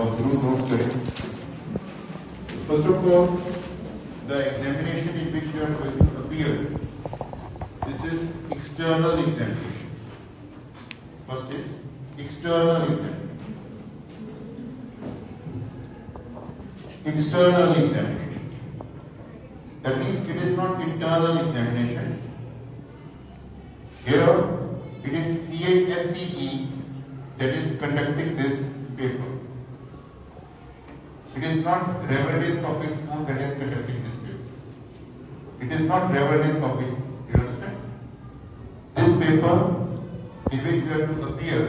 और जरूर नोट करें. First of all, the examination in which you are going to appear, this is external examination. First is external examination. External examination. That means it is not internal examination. Here it is CISCE that is conducting this paper. It is not Reverdale Public School that is conducting this paper. It is not Reverdale Public School. You understand? This paper in which you have to appear,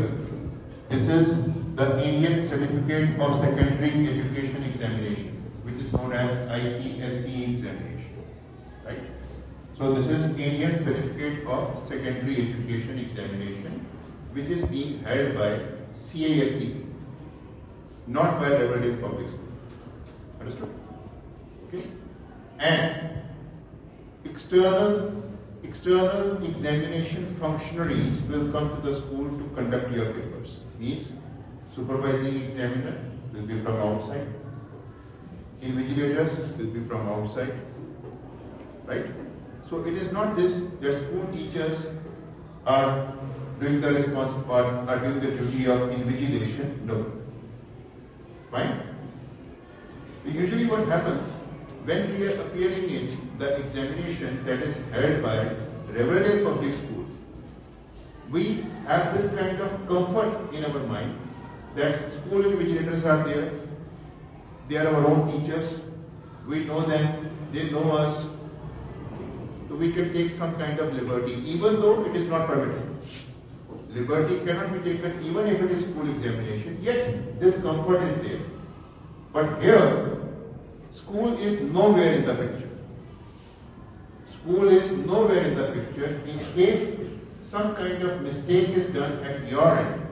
this is the Indian Certificate of Secondary Education Examination, which is known as ICSE examination. Right? So this is Indian Certificate of Secondary Education Examination, which is being held by CISCE, not by Reverdale Public School. Understood? Okay. And external examination functionaries will come to the school to conduct your papers. Means supervising examiner will be from outside. Invigilators will be from outside. Right? So it is not this that school teachers are doing the are doing the duty of invigilation. No. Fine? Usually what happens when we are appearing in the examination that is held by Reverdale Public School, we have this kind of comfort in our mind that school invigilators are there, they are our own teachers, we know them, they know us, so we can take some kind of liberty even though it is not permitted. Liberty cannot be taken even if it is school examination, yet this comfort is there. But here, school is nowhere in the picture. School is nowhere in the picture. In case some kind of mistake is done at your end,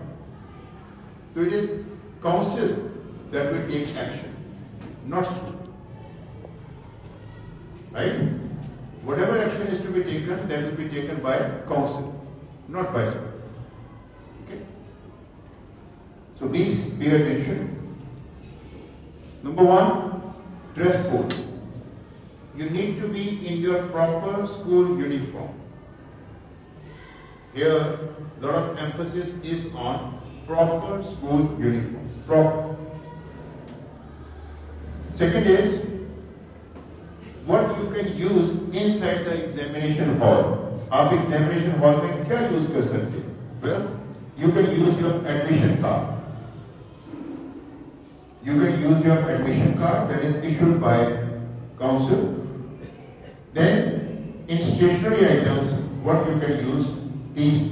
so it is council that will take action, not school. Right? Whatever action is to be taken, that will be taken by council, not by school. Okay? So please pay attention. Number one, dress code. You need to be in your proper school uniform. Here, a lot of emphasis is on proper school uniform. Proper. Second is, what you can use inside the examination hall. आप examination hall में क्या use कर सकते? Well, you can use your admission card. You can use your admission card that is issued by council. Then, in stationery items, what you can use, please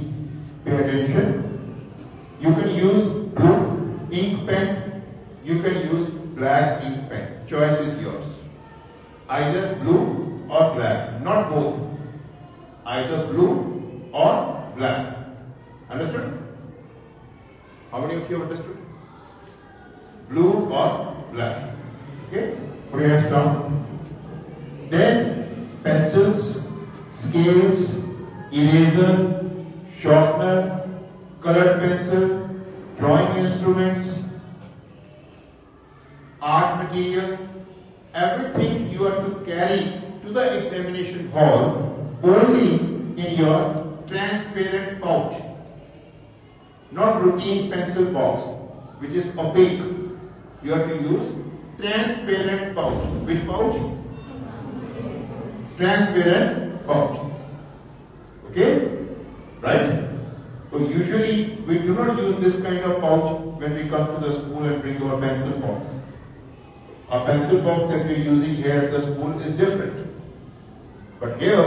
pay attention. You can use blue ink pen. You can use black ink pen. Choice is yours. Either blue or black, not both. Either blue or black. Understood? How many of you have understood? Blue or black. Okay? Put your hands down. Then pencils, scales, eraser, sharpener, colored pencil, drawing instruments, art material, everything you are to carry to the examination hall only in your transparent pouch. Not routine pencil box, which is opaque. You have to use transparent pouch. Which pouch? Transparent pouch. Okay? Right? So usually we do not use this kind of pouch when we come to the school and bring our pencil box. Our pencil box that we are using here at the school is different. But here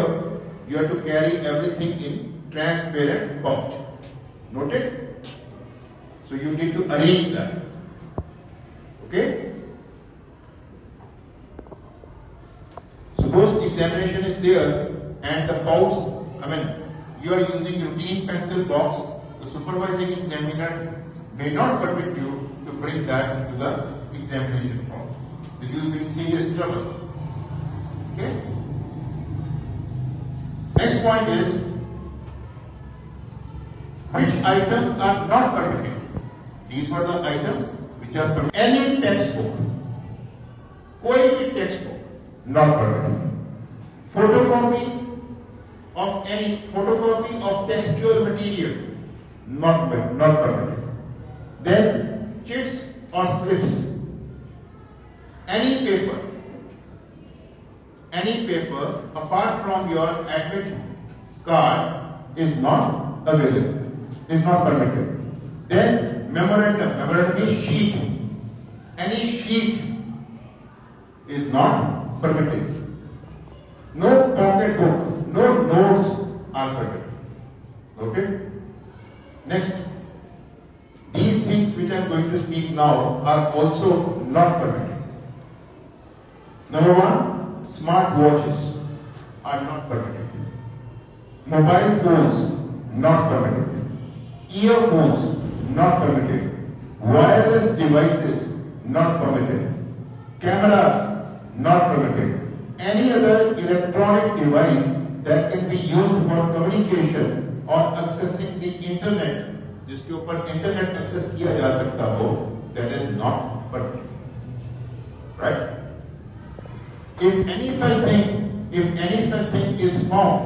you have to carry everything in transparent pouch. Noted? So you need to arrange that. Okay? Suppose examination is there and the pouch, you are using routine pencil box, the supervising examiner may not permit you to bring that to the examination hall. So you will be in serious trouble. Okay? Next point is, which items are not permitted? These were the items which which are permitted. Any textbook, कोई भी textbook, not permitted. Photocopy of textual material, not permitted. Then chits or slips, any paper apart from your admit card is not available, is not permitted. Then memorandum is sheet, any sheet is not permitted. No pocket book, no notes are permitted. Okay? Next, these things which I am going to speak now are also not permitted. Number one, smart watches are not permitted. Mobile phones not permitted. Earphones not permitted. Wireless devices not permitted. Cameras not permitted. Any other electronic device that can be used for communication or accessing the internet, जिसके ऊपर internet access किया जा सकता हो, that is not permitted. Right? If any such thing is found,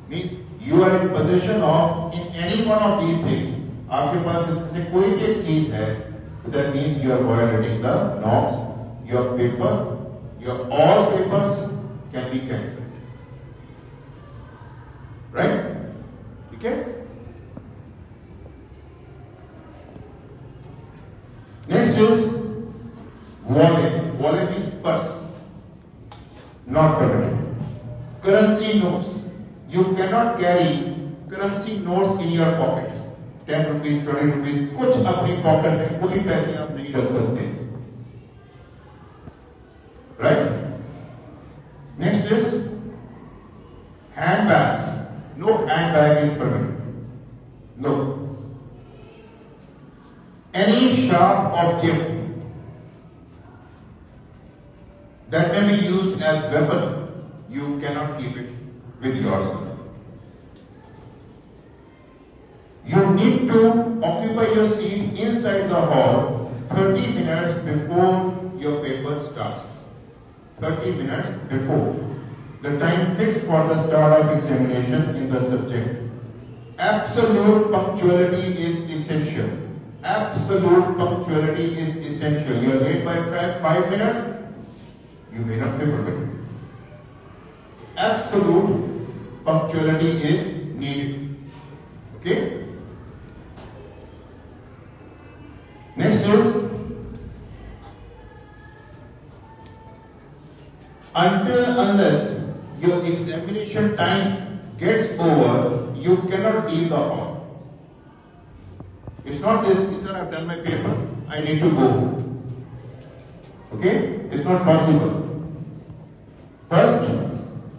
means you are in possession of in any one of these things, आपके पास इसमें से कोई भी एक चीज है, that means you are violating the norms. Your all papers can be cancelled. Right? Okay? Next is wallet. Wallet means purse. Not permitted. Currency notes. You cannot carry currency notes in your pocket. 10 rupees, 20 rupees, कुछ अपनी pocket में कोई पैसे आप नहीं रख सकते. Right? Next is handbags. No handbag is permitted. No. Any sharp object that may be used as weapon, you cannot keep it with yourself. You need to occupy your seat inside the hall 30 minutes before your paper starts. 30 minutes before the time fixed for the start of examination in the subject. Absolute punctuality is essential. Absolute punctuality is essential. You are late by 5 minutes, you may not be permitted. Absolute punctuality is needed. Okay? Next is, unless your examination time gets over, you cannot leave the hall. It's not this, sir, I've done my paper, I need to go. Okay? It's not possible. First,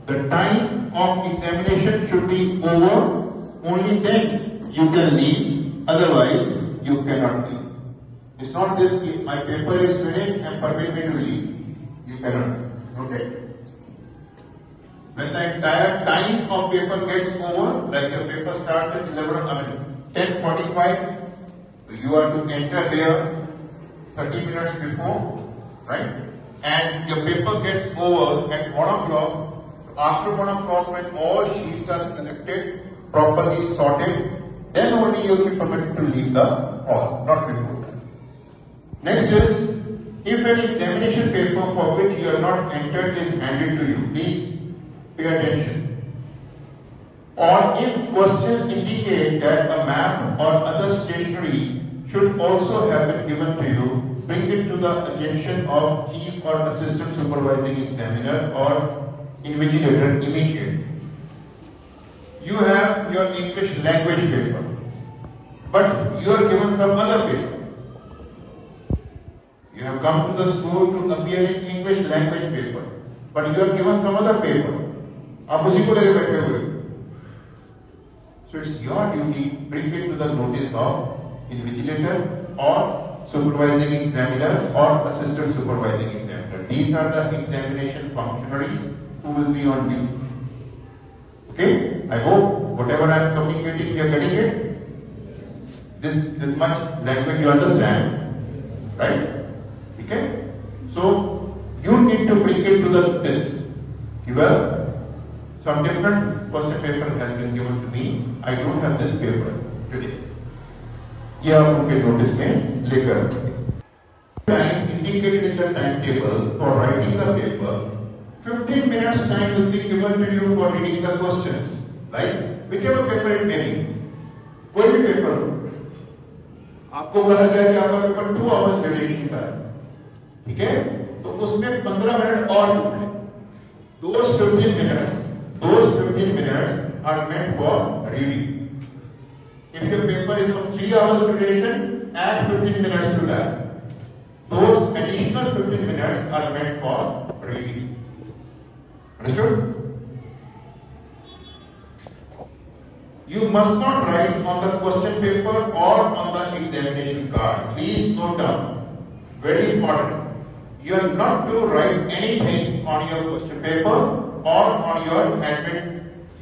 the time of examination should be over, only then you can leave, otherwise you cannot leave. It's not this, my paper is finished and permit me to leave. You cannot. Okay? When the entire time of paper gets over, like the paper starts at 10:45, you are to enter there 30 minutes before, right? And your paper gets over at 1 o'clock. After 1 o'clock, when all sheets are collected, properly sorted, then only you will be permitted to leave the hall, not before. Next is, if an examination paper for which you are not entered is handed to you, please pay attention. Or if questions indicate that a map or other stationery should also have been given to you, bring it to the attention of chief or assistant supervising examiner or invigilator immediately. You have your English language paper, but you are given some other paper. You have come to the school to appear in English language paper, but you are given some other paper. आप उसी को लेके बैठे हुए. So it's your duty, bring it to the notice of invigilator or supervising examiner or assistant supervising examiner. These are the examination functionaries who will be on duty. Okay? I hope whatever I am communicating, you are getting it. This much language you understand. right? Okay, so you need to bring it to the notice. Well, some different question paper has been given to me. I don't have this paper today. ये आप उनके notice में लेकर time indicated in the timetable for writing the paper. 15 minutes time will be given to you for reading the questions, like whichever paper it may be. कोई भी paper हो, आपको कहा गया कि आपका पेपर 2 hours ड्यूरेशन का है, ठीक है? तो उसमें 15 मिनट और जोड़ लें. Those 15 minutes are meant for reading. If your paper is of 3 hours duration, add 15 minutes to that. Those additional 15 minutes are meant for reading. Understood? You must not write on the question paper or on the examination card. Please note down. Very important. You are not to write anything on your question paper or on your admit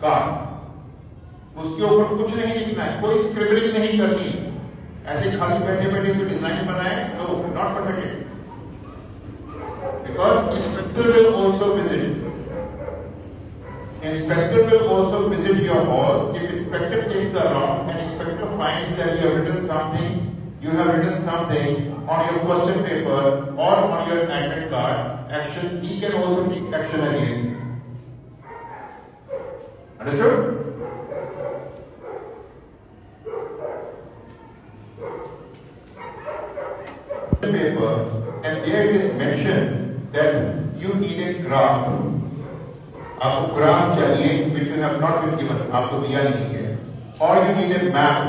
card. उसके ऊपर कुछ नहीं लिखना है, कोई scribbling नहीं करनी है. ऐसे खाली बैठे बैठे कोई डिजाइन बनाए, no, not permitted. Because inspector will also visit. Inspector will also visit your hall. If inspector takes the round and inspector finds that you have written something on your question paper or on your admit card, he can also take action against you. Understood? Paper, and there it is mentioned that you need a graph. आपको graph चाहिए which you have not been given, आपको दिया नहीं है. Or you need a map,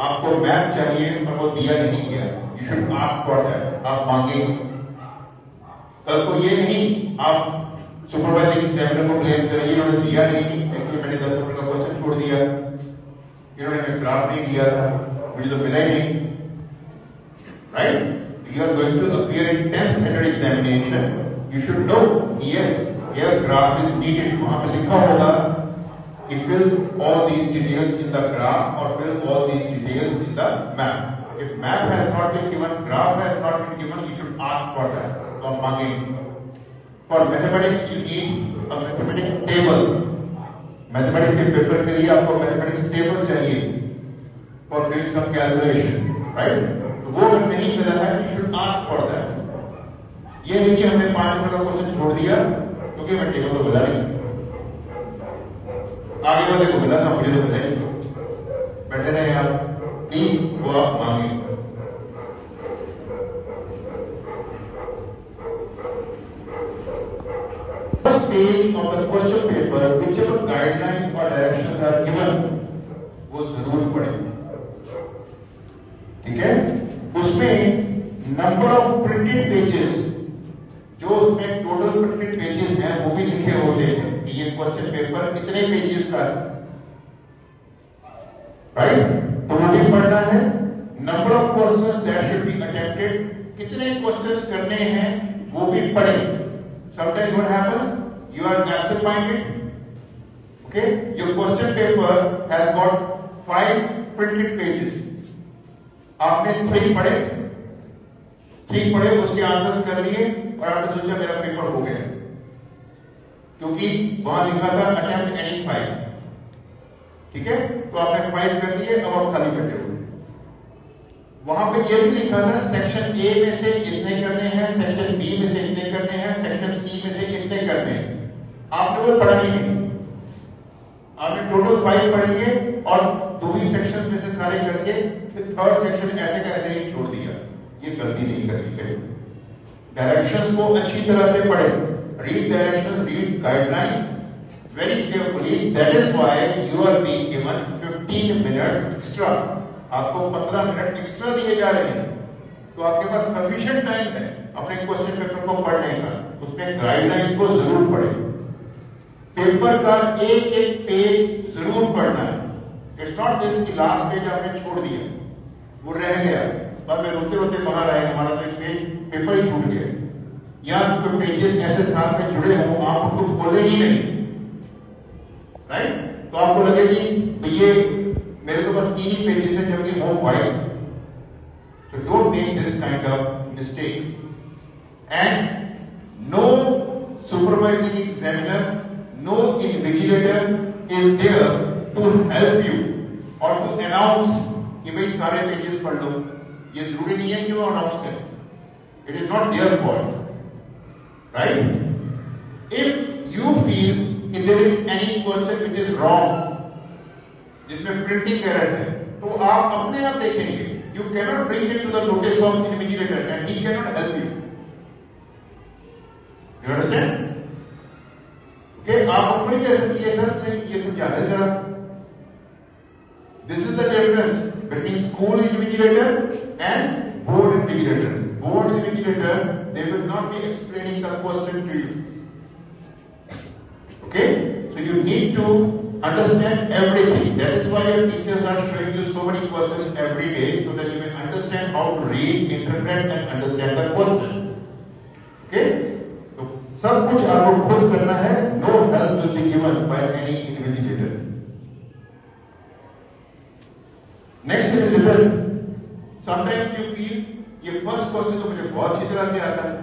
आपको map चाहिए और वो दिया नहीं गया. You should ask for that. आप मांगेंगे. कल को ये नहीं आप सुपरवाइजिंग एग्जामिनर को ब्लेम करें, इन्होंने दिया नहीं इसलिए मैंने 10 नंबर का क्वेश्चन छोड़ दिया, इन्होंने हमें ग्राफ नहीं दिया था, मुझे तो मिला ही नहीं. Right? You are going to appear in 10th standard examination. You should know, yes, here graph is needed. वहाँ पे लिखा होगा कि fill all these details in the graph or fill all these details in the map. If map has not been given, graph has not been given, you should ask for that. तो हम मांगेंगे. For mathematics, you need a mathematics table. Mathematics के paper के लिए आपको mathematics table चाहिए for doing some calculation, right? वो अगर नहीं मिला है, you should ask for that. ये नहीं कि हमने 5 नंबर का क्वेश्चन छोड़ दिया क्योंकि मैं टेबल तो मिला नहीं, आगे वाले को मिला था, मुझे तो मिला नहीं. बैठे रहे आप, प्लीज वो आप मांगे. First page of the question paper, whichever guidelines or directions are given, वो जरूर पढ़ें. ठीक है? उसमें नंबर ऑफ प्रिंटेड पेजेस, जो उसमें टोटल प्रिंटेड पेजेस हैं वो भी लिखे होते हैं कि ये क्वेश्चन पेपर कितने पेजेस का है, राइट? तो वो भी पढ़ना है. Number of questions that should be attempted, कितने क्वेश्चंस करने हैं वो भी पढ़ें. Sometimes what happens, you are absent minded, okay, your question paper has got 5 printed pages. आपने 3 पढ़े, उसके आंसर्स कर लिए और आपने सोचा मेरा पेपर हो गया, क्योंकि वहां लिखा था अटेम्प्ट एनी 5. ठीक है? तो आपने 5 कर लिए, अब आप खाली बैठे हुए. वहां पे ये भी लिखा था सेक्शन ए में से इतने करने हैं, सेक्शन बी में से इतने करने हैं, सेक्शन सी में से इतने करने हैं. आपने वो पढ़ा ही नहीं, आपने टोटल 5 पढ़ लिए और 2 ही सेक्शंस में से सारे करके फिर 3rd सेक्शन ऐसे का ऐसे ही छोड़ दिया. ये गलती नहीं करनी चाहिए. डायरेक्शंस को अच्छी तरह से पढ़ें. Read directions, read guidelines very carefully. That is why you are being given 15 minutes extra. आपको 15 मिनट एक्स्ट्रा दिए जा रहे हैं, तो आपके पास सफिशिएंट टाइम है अपने क्वेश्चन पेपर को पढ़ने का. उसमें गाइडलाइंस को जरूर पढ़ें. पेपर का एक एक पेज जरूर पढ़ना है. इट्स नॉट दिस कि लास्ट पेज आपने छोड़ दिया, वो रह गया, बाद में रोते रोते बाहर आए, हमारा तो एक पेज पेपर ही छूट गया. या तो पेजेस ऐसे साथ में जुड़े हों, आप उनको खोले ही नहीं, राइट? तो आपको लगे कि ये मेरे तो बस 3 ही पेजेस हैं जबकि हो 5. So don't make this kind of mistake. And no supervising examiner, no invigilator is there to help you or to announce कि भाई सारे पेजेस पढ़ लो. ये जरूरी नहीं है कि वो अनाउंस करें. It is not their fault, right? If you feel if there is any question which is wrong, जिसमें printing error है, तो आप अपने आप देखेंगे. You cannot bring it to the notice of invigilator and he cannot help you. You understand? Okay, आप अपने कह सकते हैं सर ये समझा दें जरा. This is the difference between school invigilator and board invigilator. Board invigilator, they will not be explaining the question to you. Okay? So you need to understand everything. That is why your teachers are showing you so many questions every day so that you may understand how to read, interpret and understand the question. Okay? So सब कुछ आपको खुद करना है. No help will be given by any invigilator. Next is written. Sometimes you feel ये first question तो मुझे बहुत अच्छी तरह से आता है.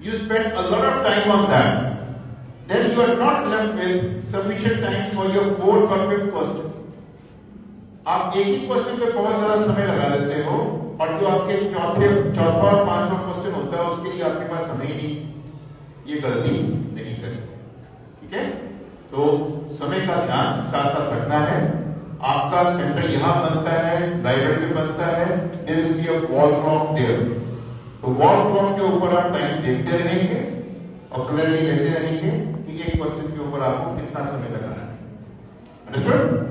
You spend a lot of time on that. Then you are not left with sufficient time for your fourth or fifth question. आप एक ही क्वेश्चन पे बहुत ज्यादा समय लगा देते हो और जो आपके चौथा और पांचवा क्वेश्चन होता है उसके लिए आपके पास समय ही नहीं. ये गलती नहीं करें. ठीक है? तो समय का ध्यान साथ साथ रखना है. आपका सेंटर यहां बनता है, लाइब्रेरी में बनता है. There will be a wall clock there. तो वॉल क्लॉक के ऊपर आप टाइम देखते रहेंगे और क्लियरली लेते रहेंगे कि एक क्वेश्चन के ऊपर आपको कितना समय लगाना है. Understood?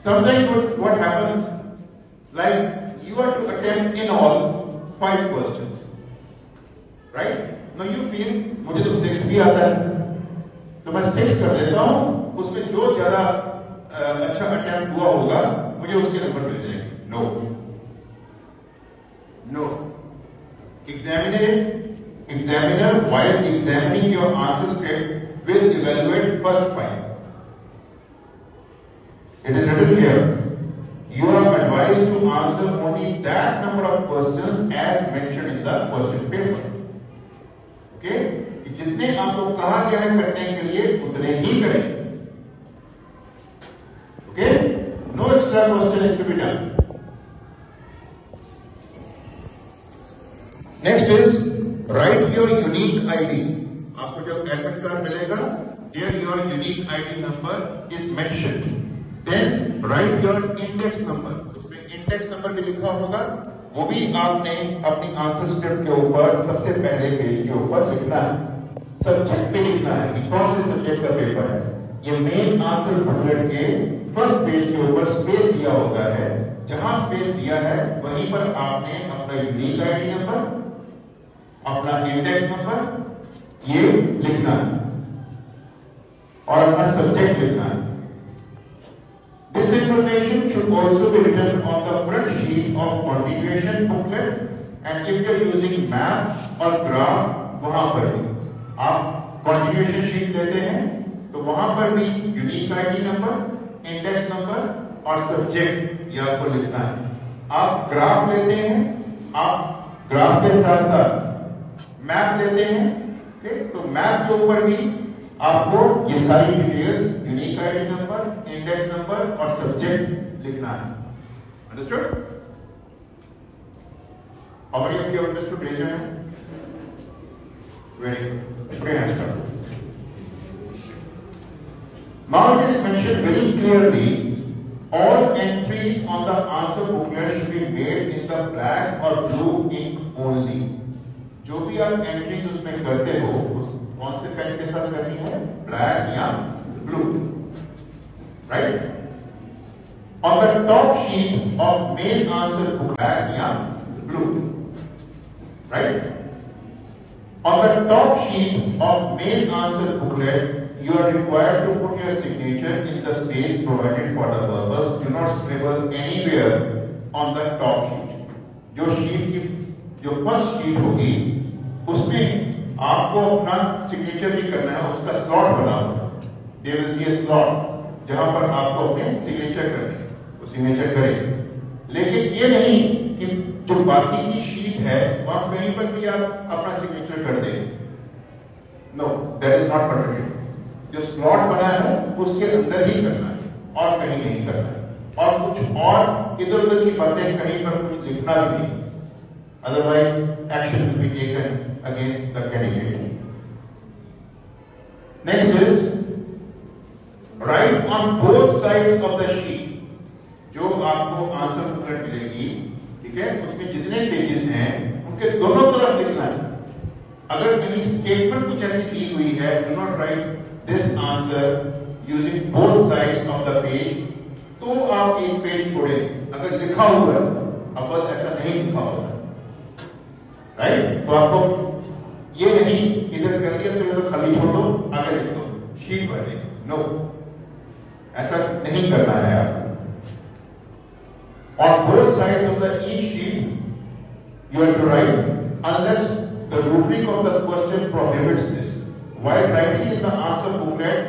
Sometimes what happens, like you are to attempt in all 5 questions. Right? Now you feel मुझे तो 6 भी आता है तो मैं 6 कर देता हूं. उसमें जो ज्यादा अच्छा अटेम्प्ट हुआ होगा मुझे उसके नंबर मिल जाएंगे. No no. Examiner while examining your answer script will evaluate first 5. It is written here. You are advised to answer only that number of questions as mentioned in the question paper. Okay? जितने आपको कहा गया है करने के लिए उतने ही करें. Okay? No extra question is to be done. Next is write your unique ID. आपको जब एडमिट कार्ड मिलेगा, there your unique ID number is mentioned. Then write your index number. उसमें index number भी लिखा होगा. वो भी आपने अपनी आंसर स्क्रिप्ट के ऊपर सबसे पहले पेज के ऊपर लिखना है. सब्जेक्ट भी लिखना है कि कौन से सब्जेक्ट का पेपर है. ये मेन आंसर बुकलेट के फर्स्ट पेज के ऊपर स्पेस दिया होगा है. जहां स्पेस दिया है वहीं पर आपने अपना यूनिक आईडी नंबर, अपना इंडेक्स नंबर ये लिखना है और अपना सब्जेक्ट लिखना है. This information should also be written on the front sheet of continuation booklet, and if you are using map or graph, वहां पर भी आप continuation sheet लेते हैं तो वहां पर भी unique ID number, index number और सब्जेक्ट ये आपको लिखना है. आप ग्राफ लेते हैं, आप ग्राफ के साथ साथ मैप लेते हैं. तो मैप के ऊपर भी आपको ये सारी details unique ID number, index number और सब्जेक्ट लिखना है. Understood? How many of you have understood? Raise your hand. Very good. Put your hands down. Now it is mentioned very clearly, all entries on the answer booklet should be made in the black or blue ink only. जो भी आप entries उसमें करते हो कौन से pen के साथ करनी है, ब्लैक या blue. Right? On the top sheet of main answer book black या blue. Right? On the top sheet of main answer booklet you are required to put your signature in the space provided for the purpose. Do not scribble anywhere on the top sheet. जो sheet की जो first sheet होगी उसमें आपको अपना signature भी करना है. उसका स्लॉट बना होगा. There will be a slot जहां पर आपको अपने सिग्नेचर करने वो सिग्नेचर करें। लेकिन ये नहीं कि जो बाकी की शीट है वहां कहीं पर भी आप अपना सिग्नेचर कर दें। No, that is not permitted. जो स्लॉट बना है उसके अंदर ही करना है और कहीं नहीं करना है, और कुछ और इधर उधर की बातें कहीं पर कुछ लिखना भी नहीं, otherwise action will be taken against the candidate. Next is right on both sides of the sheet. जो आपको आंसर बुकलेट मिलेगी, ठीक है, उसमें जितने पेजेस हैं उनके दोनों तरफ लिखना है। अगर कहीं स्टेटमेंट कुछ ऐसी दी हुई है, do not right this answer using both sides of the page, तो आप एक पेज छोड़ेंगे। अगर लिखा हुआ है, अब बस ऐसा नहीं लिखा होता, राइट, तो आपको ये नहीं इधर कर दिया तो खाली छोड़ दो, आगे लिख दो, शीट भर दे। नो, ऐसा नहीं करना है आपको। On both sides of the each sheet you have to write, unless the rubric of the question prohibits this. While writing in the answer booklet,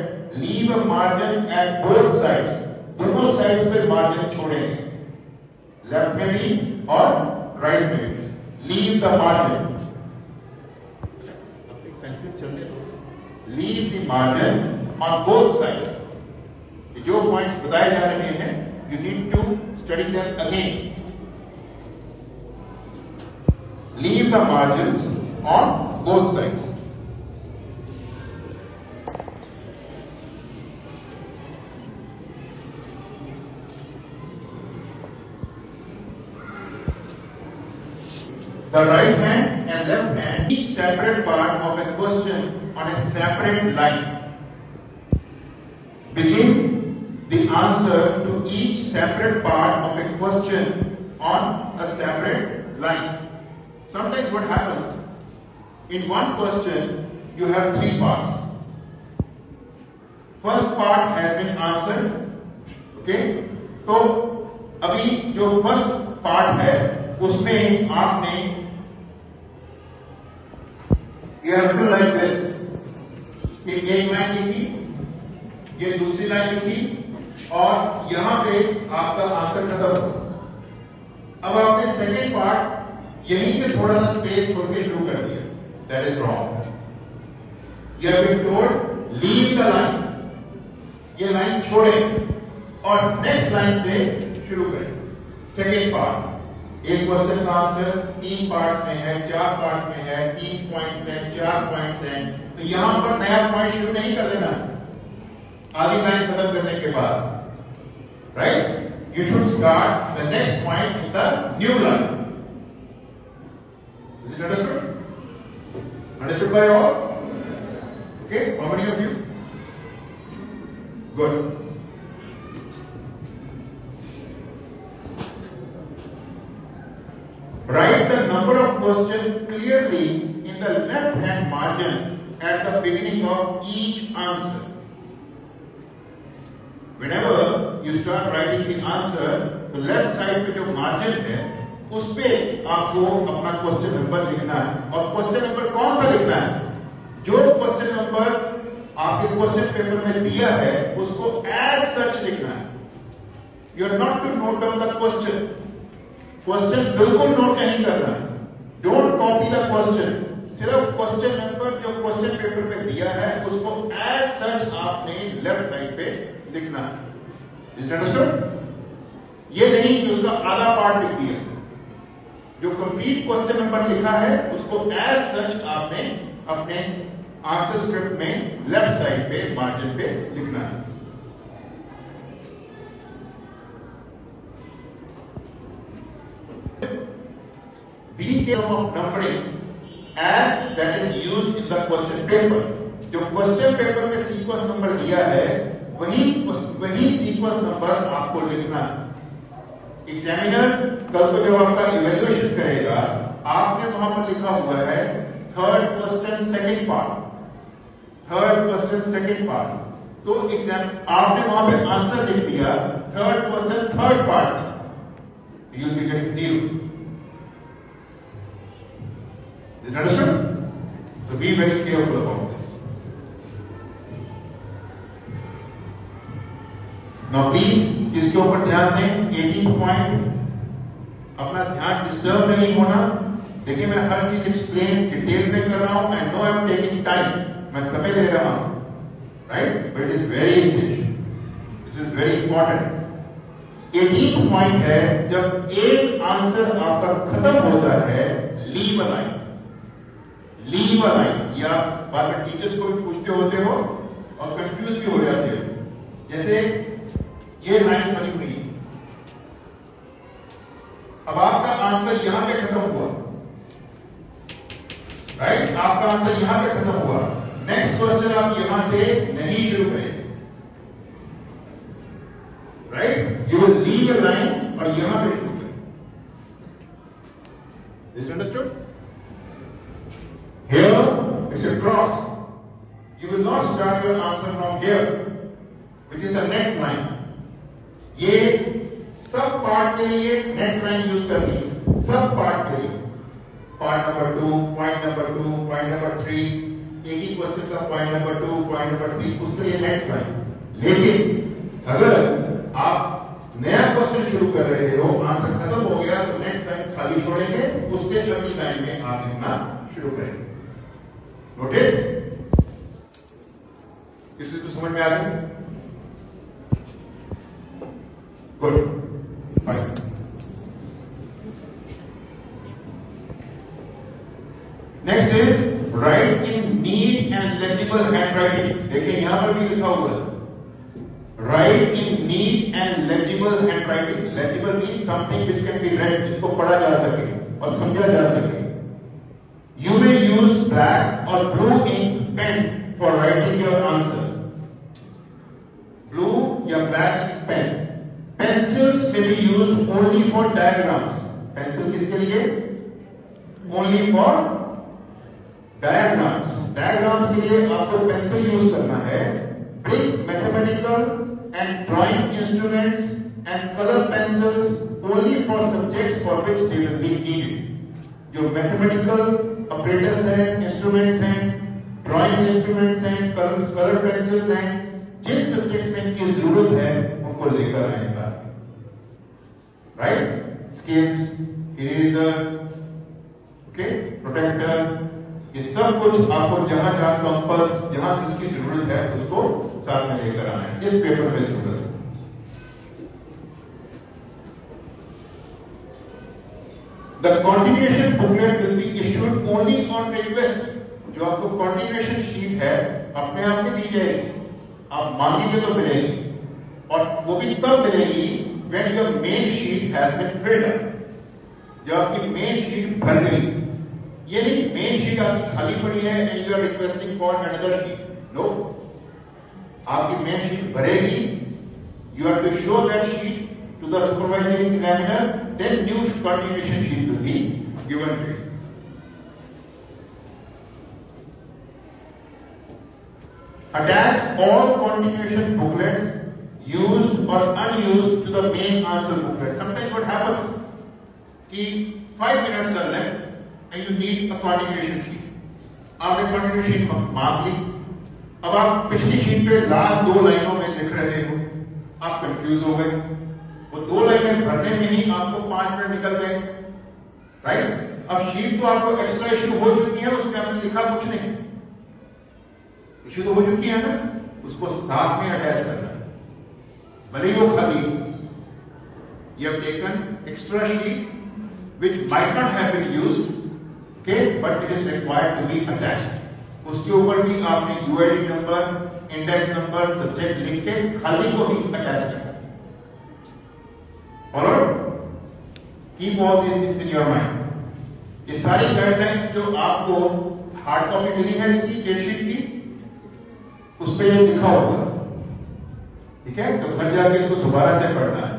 leave a margin at both sides. दोनों sides पे margin छोड़ेंगे, left में भी और right में भी। Leave the margin, pencil चलने दो। Leave the margin on both sides. जो पॉइंट्स बताए जा रहे हैं, you need to study them again. Leave the margins on both sides. The right hand and left hand, each separate part of a question on a separate line. Begin the answer to each separate part of a question on a separate line. Sometimes what happens, in one question you have three parts. First part has been answered, okay? तो अभी जो first part है उसमें आपने you have to like this, कि एक line लिखी, ये दूसरी लाइन लिखी, और यहां पे आपका आंसर खत्म हो। अब आपने सेकेंड पार्ट यहीं से थोड़ा सा स्पेस छोड़ के शुरू कर दिया, that is wrong. You have been told leave the line, ये लाइन छोड़े और नेक्स्ट लाइन से शुरू करें। सेकेंड पार्ट, एक क्वेश्चन का आंसर 3 पार्ट्स में है, 4 पार्ट्स में है, 3 पॉइंट्स हैं, 4 पॉइंट्स हैं, तो यहां पर नया पॉइंट शुरू नहीं कर देना आधी लाइन खत्म करने के बाद, right? You should start the next point in the new line. Is it understood? Understood by all? Okay, how many of you? Good. Write the number of questions clearly in the left hand margin at the beginning of each answer. Whenever you start writing the answer, तो left side पे जो margin है उस पे आपको अपना question number लिखना है। और क्वेश्चन नंबर कौन सा लिखना है? जो क्वेश्चन नंबर आपके क्वेश्चन पेपर में दिया है उसको एज सच लिखना है। You are not to note down the question, question बिल्कुल नोट नहीं करना है। डोंट कॉपी द क्वेश्चन, सिर्फ क्वेश्चन नंबर जो क्वेश्चन पेपर में दिया है उसको एज सच आपने लेफ्ट साइड पे लिखना है। Is it understood? ये नहीं कि उसका आधा पार्ट लिख दिया, जो कंप्लीट क्वेश्चन नंबर लिखा है उसको एज सच आपने अपने आंसर स्क्रिप्ट में लेफ्ट साइड पे मार्जिन पे लिखना है। Be careful of numbering as that is used in the question paper. जो क्वेश्चन पेपर में सीक्वेंस नंबर दिया है वही सीक्वेंस नंबर आपको लिखना है। एग्जामिनर कल को जब आपका इवैल्यूएशन करेगा, आपने वहां पर लिखा हुआ है third question second part, third question second part, तो एग्जाम आपने वहां पे आंसर लिख दिया third question third part, you will be getting 0। Is it understood? So be very careful about this. Now please इसके ऊपर ध्यान दें। 18 पॉइंट, अपना ध्यान डिस्टर्ब नहीं होना। देखिए मैं हर चीज एक्सप्लेन डिटेल में कर रहा हूं। I know I am taking time, मैं समय ले रहा हूं, right, but it is very essential, this is very important. 18 point है, जब एक आंसर आपका खत्म होता है, leave a line, leave a line. या बाद में टीचर्स को भी पूछते होते हो और कंफ्यूज भी हो जाते हो। जैसे ये लाइन बनी हुई है, अब आपका आंसर यहां पे खत्म हुआ, राइट, आपका आंसर यहां पे खत्म हुआ। नेक्स्ट क्वेश्चन आप यहां से नहीं शुरू करें, right, you will leave a line और यहां पे शुरू करें। Is it understood? Here it's a cross, you will not start your answer from here, which is the next line. ये सब पार्ट के लिए नेक्स्ट लाइन यूज करनी है, सब पार्ट के लिए। Part number 2, point number 2, point number 3, एक ही क्वेश्चन का पॉइंट नंबर 2, पॉइंट नंबर 3, उसके लिए नेक्स्ट लाइन। लेकिन अगर आप नया क्वेश्चन शुरू कर रहे हो, आंसर खत्म हो गया, तो नेक्स्ट लाइन खाली छोड़ेंगे, उससे अगली लाइन में आप लिखना शुरू करेंगे। नोटेड? इसे तो समझ में आ गई? Good, fine. Next is right in neat and legible handwriting. देखिए यहां पर भी लिखा हुआ है, right in neat and legible handwriting. Legible means something which can be read, जिसको पढ़ा जा सके और समझा जा सके। यू मे यूज ब्लैक और blue ink pen for writing your answer. Blue या black pen. Pencils may be used only for diagrams. Pencil किसके लिए? Only for diagrams. Diagrams के लिए आपको pencil use करना है. Bring mathematical and drawing instruments and color pencils only for subjects for which they will be needed. जो mathematical operators हैं, instruments हैं, ड्राइंग इंस्ट्रूमेंट्स हैं, कलर पेंसिल्स हैं, जिन सब्जेक्ट्स में इनकी जरूरत है उनको लेकर आए साथ, right, scales, eraser, okay, protector, ये सब कुछ आपको जहां जहां कंपास, जहां जिसकी जरूरत है उसको साथ में लेकर आना है, जिस पेपर में जरूरत है। The continuation booklet will be issued only on request. जो आपको कॉन्टिन्यूएशन शीट है अपने आप में दी जाएगी, आप मांगेंगे तो मिलेगी, और वो भी तब मिलेगी when your main sheet has been filled up, जब आपकी मेन शीट भर गई। ये नहीं मेन शीट आपकी खाली पड़ी है and you are requesting for another sheet. No, आपकी मेन शीट भरेगी, you have to show that sheet to the supervising examiner, then new continuation sheet will be given to you. Attach all continuation booklets used or unused to the main answer booklet. Sometimes what happens कि 5 minutes are left and you need a continuation sheet. आपने continuation sheet मांग ली, अब आप पिछली sheet पे last 2 लाइनों में लिख रहे हो, आप कंफ्यूज हो गए, वो 2 लाइनें भरने में ही आपको 5 मिनट निकल गए, राइट। अब शीट तो आपको एक्स्ट्रा इश्यू हो चुकी है, उसमें आपने लिखा कुछ नहीं, इश्यू तो हो चुकी है ना, उसको साथ में अटैच करना है, भले ही वो खाली। You have taken extra sheet which might not have been used, okay, but it is required to be attached. उसके ऊपर भी आपने UID number, index number, subject लिख के खाली को ही अटैच करना है। Alright? Keep all these things in your mind. ये सारी गाइडलाइंस जो आपको हार्ड कॉपी मिली है इसकी डेटशीट की, उस पर ये लिखा होगा, ठीक है, तो घर जाके इसको दोबारा से पढ़ना है।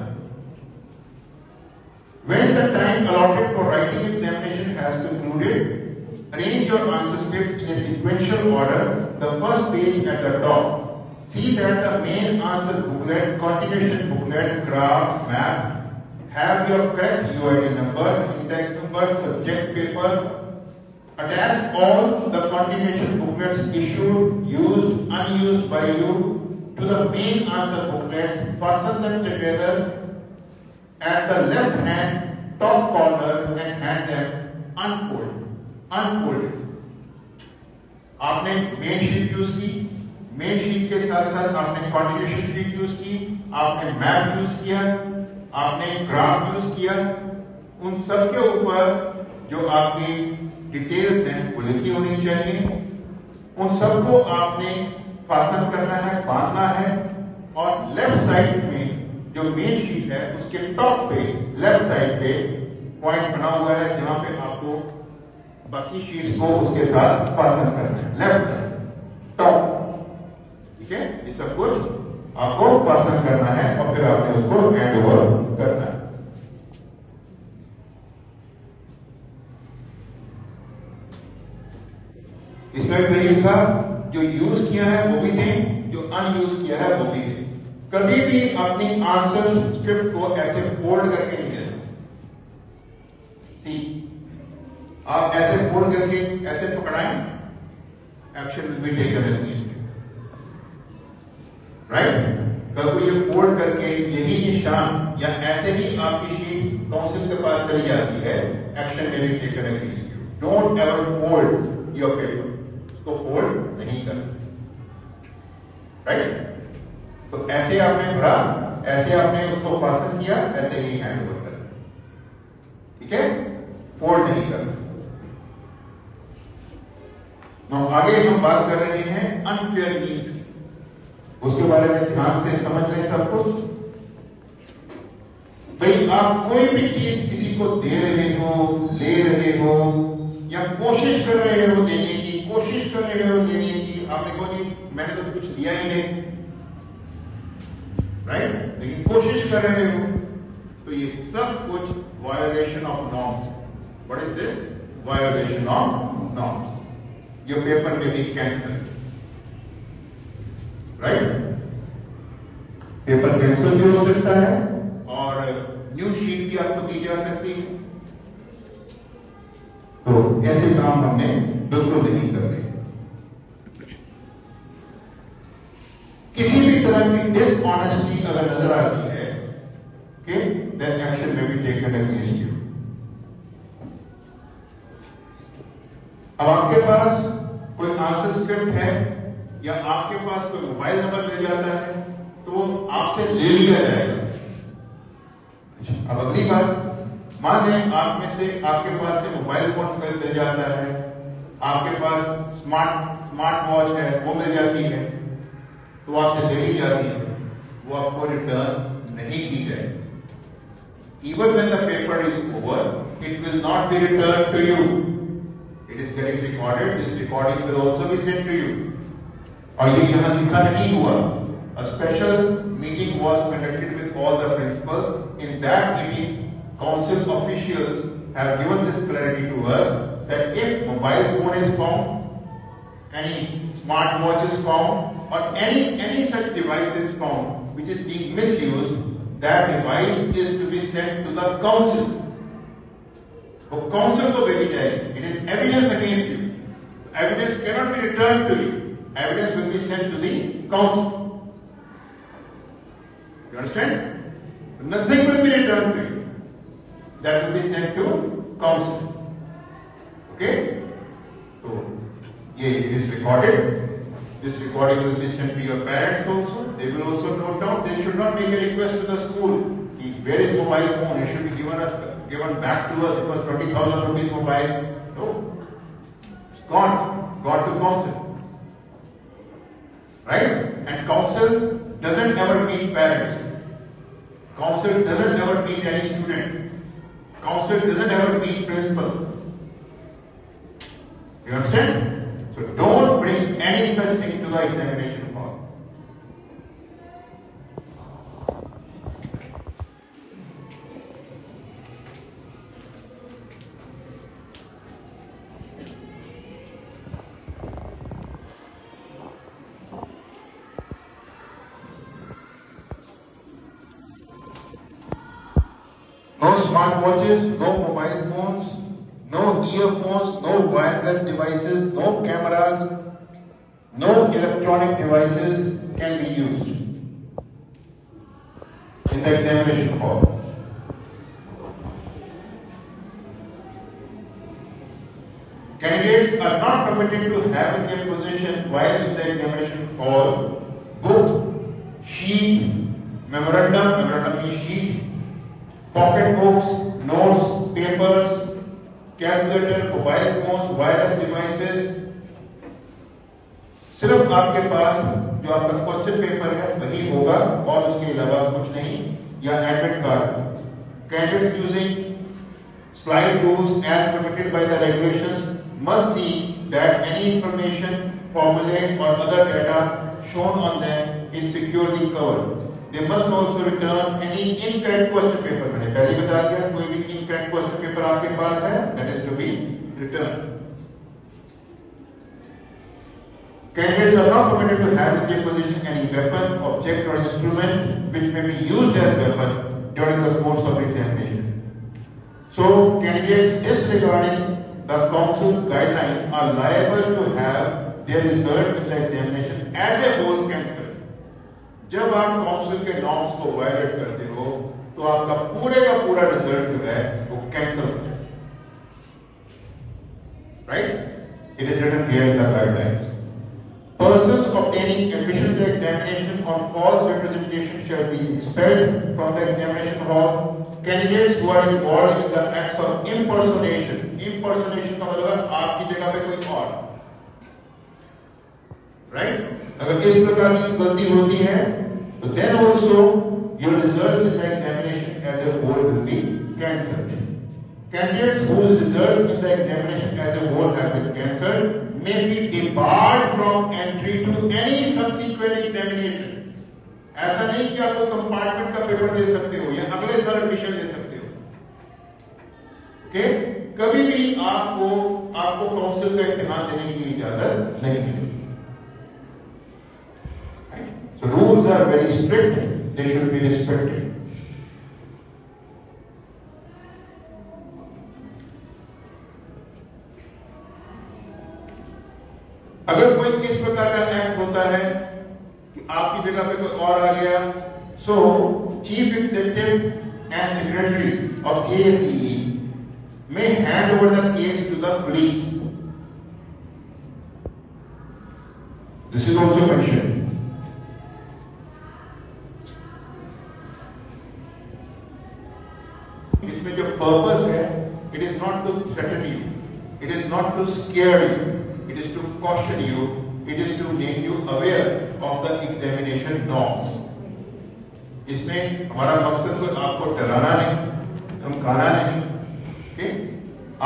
When the time allotted for writing examination has concluded, arrange your answer script in a sequential order. The first page at the top. See that the main answer booklet, continuation booklet, graph, map have your correct UID number, index number, subject paper. Attach all the continuation booklets issued, used, unused by you to the main answer booklets, fasten them together at the left hand top corner and hand them unfolded. आपने main sheet use की, main sheet के साथ साथ आपने continuation sheet use की, आपने map use किया, आपने ग्राफ यूज किया। उन सब के ऊपर जो आपकी डिटेल्स हैं वो लिखी होनी चाहिए। उन सबको आपने फासन करना है, बांधना है, और लेफ्ट साइड में जो मेन शीट है उसके टॉप पे लेफ्ट साइड पे पॉइंट बना हुआ है जहां पे आपको बाकी शीट्स को उसके साथ फासन करना है। लेफ्ट साइड टॉप, ठीक है, ये सब कुछ आपको फासन करना है और फिर आपने उसको हैंड ओवर करना है। इसमें भी वही लिखा, जो यूज किया है वो भी दें, जो अनयूज किया है वो भी दें। कभी भी अपनी आंसर स्क्रिप्ट को ऐसे फोल्ड करके नहीं देना। आप ऐसे फोल्ड करके ऐसे पकड़ाएं, action will be taken against you, right. कल को ये फोल्ड करके यही निशान या ऐसे ही आपकी शीट काउंसिल के पास चली जाती है, एक्शन में भी taken against you. Don't ever fold your paper, उसको फोल्ड नहीं करना, राइट। तो ऐसे आपने भरा, ऐसे आपने उसको फासन किया, ऐसे ही हैंड ओवर करना, ठीक है, फोल्ड नहीं करना। तो आगे हम बात कर रहे हैं अनफेयर मीन्स की, उसके बारे में ध्यान से समझ लें सब कुछ। भाई आप कोई भी चीज किसी को दे रहे हो, ले रहे हो, या कोशिश कर रहे हो देने की, कोशिश कर रहे हो देने की, आपने कहो जी मैंने तो कुछ दिया ही नहीं, राइट, लेकिन कोशिश कर रहे हो, तो ये सब कुछ violation of norms. What is this? Violation of norms. Your paper में be cancel, right, paper cancel भी हो सकता है और न्यू शीट भी आपको दी जा सकती है। तो ऐसे काम हमने बिल्कुल नहीं करने। किसी भी तरह की डिसऑनेस्टी अगर नजर आती है, okay, then action may be taken against you. अब आपके पास कोई आंसर स्क्रिप्ट है या आपके पास कोई मोबाइल नंबर मिल जाता है तो वो आपसे ले लिया जाएगा। अब अगली बात, मान लें आप में से आपके पास से मोबाइल फोन मिल जाता है, आपके पास स्मार्ट वॉच है वो मिल जाती है, तो आपसे ले ली जाती है, वो आपको रिटर्न नहीं की जाएगी। Even when the paper is over, it will not be returned to you. It is getting recorded. This recording will also be sent to you. और ये यहाँ लिखा नहीं हुआ। A special meeting was conducted with all the principals. In that meeting, council officials have given this clarity to us that if mobile phone is found, any smart watch is found, or any such device is found which is being misused, that device is to be sent to the council. वो council को भेजी जाएगी. It is evidence against you. Evidence cannot be returned to you. Evidence will be sent to the council. You understand? Nothing will be returned to you. That will be sent to council. Okay? So, it is recorded. This recording will be sent to your parents also. They will also note down. They should not make a request to the school. Where is mobile phone? It should be given back to us. It was 20,000 rupees mobile. No. It's gone to council. Right? And council doesn't ever meet parents. Council doesn't ever meet any student. Council doesn't ever meet principal. You understand? So don't bring any such thing to the examination hall. No smartwatches, no mobile phones, no earphones, no wireless devices, no cameras, No electronic devices can be used in the examination hall. Candidates are not permitted to have in their possession while in the examination hall book, sheet, memorandum sheet, pocket books, notes, papers, calculator, mobile phones, wireless devices. सिर्फ आपके पास जो आपका question paper है वही होगा और उसके अलावा कुछ नहीं, या admit card. Candidates using slide rules as permitted by the regulations must see that any information, formulae or other data shown on them is securely covered. They must also return any incorrect question paper. मैंने पहले बता दिया, कोई भी incorrect question paper आपके पास है, that is to be returned. Candidates are not permitted to have in their possession any weapon, object or instrument which may be used as weapon during the course of examination. So, candidates disregarding the council's guidelines are liable to have their result in the examination as a whole cancelled. जब आप council के norms को violet करते हो तो आपका पूरे का पूरा रिजल्ट जो है वो कैंसिल हो जाए. Right? It is written here in the guidelines. Persons obtaining admission to the examination on false representation shall be expelled from the examination hall. Candidates who are involved in the acts of impersonation का मतलब है आपकी जगह पे कोई और. Right? अगर इस प्रकार की गलती होती है तो then also your results in the examination as a whole will be cancelled. Candidates whose results in the examination as a whole have been cancelled may be debarred from entry to any subsequent examination. ऐसा नहीं कि आप compartment का paper दे सकते हो या अगले साल एडमिशन ले सकते हो. ओके? कभी भी आपको काउंसिल का इम्तिहान देने की इजाजत नहीं मिलेगी. So rules are very strict, they should be respected. अगर कोई इस प्रकार का एक्ट होता है कि आपकी जगह पे कोई और आ गया, so chief executive and secretary of CACE may hand over the case to the police. This is also mentioned. इसमें जो पर्पस है, it is not to threaten you, it is not to scare you, it is to caution you, it is to make you aware of the examination norms. इसमें हमारा मकसद कोई आपको डराना नहीं, धमकाना नहीं, okay?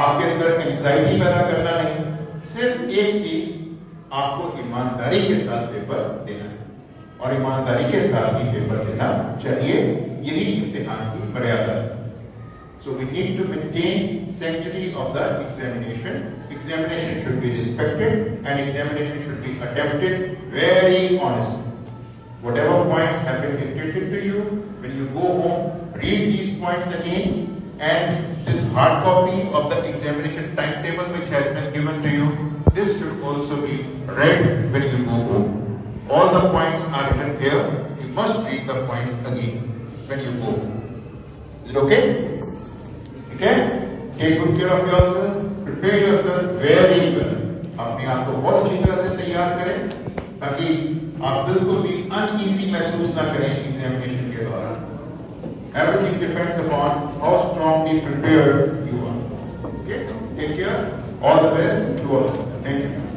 आपके अंदर एंजाइटी पैदा करना नहीं, सिर्फ एक चीज आपको ईमानदारी के साथ पेपर देना है और ईमानदारी के साथ ही पेपर देना चाहिए. यही इम्तिहान की मर्यादा है. So we need to maintain sanctity of the examination. Examination should be respected and examination should be attempted very honestly. Whatever points have been dictated to you, when you go home, read these points again, and this hard copy of the examination timetable which has been given to you, this should also be read when you go home. All the points are written here. You must read the points again when you go home. Is it okay? Okay? Take good care of yourself. Prepare yourself very well. अपने आप को बहुत अच्छी तरह से तैयार करें ताकि आप बिल्कुल भी अनईजी महसूस ना करें एग्जामिनेशन के दौरान. Everything depends upon how strongly prepared you are. Okay? Take care. All the best to all. Thank you.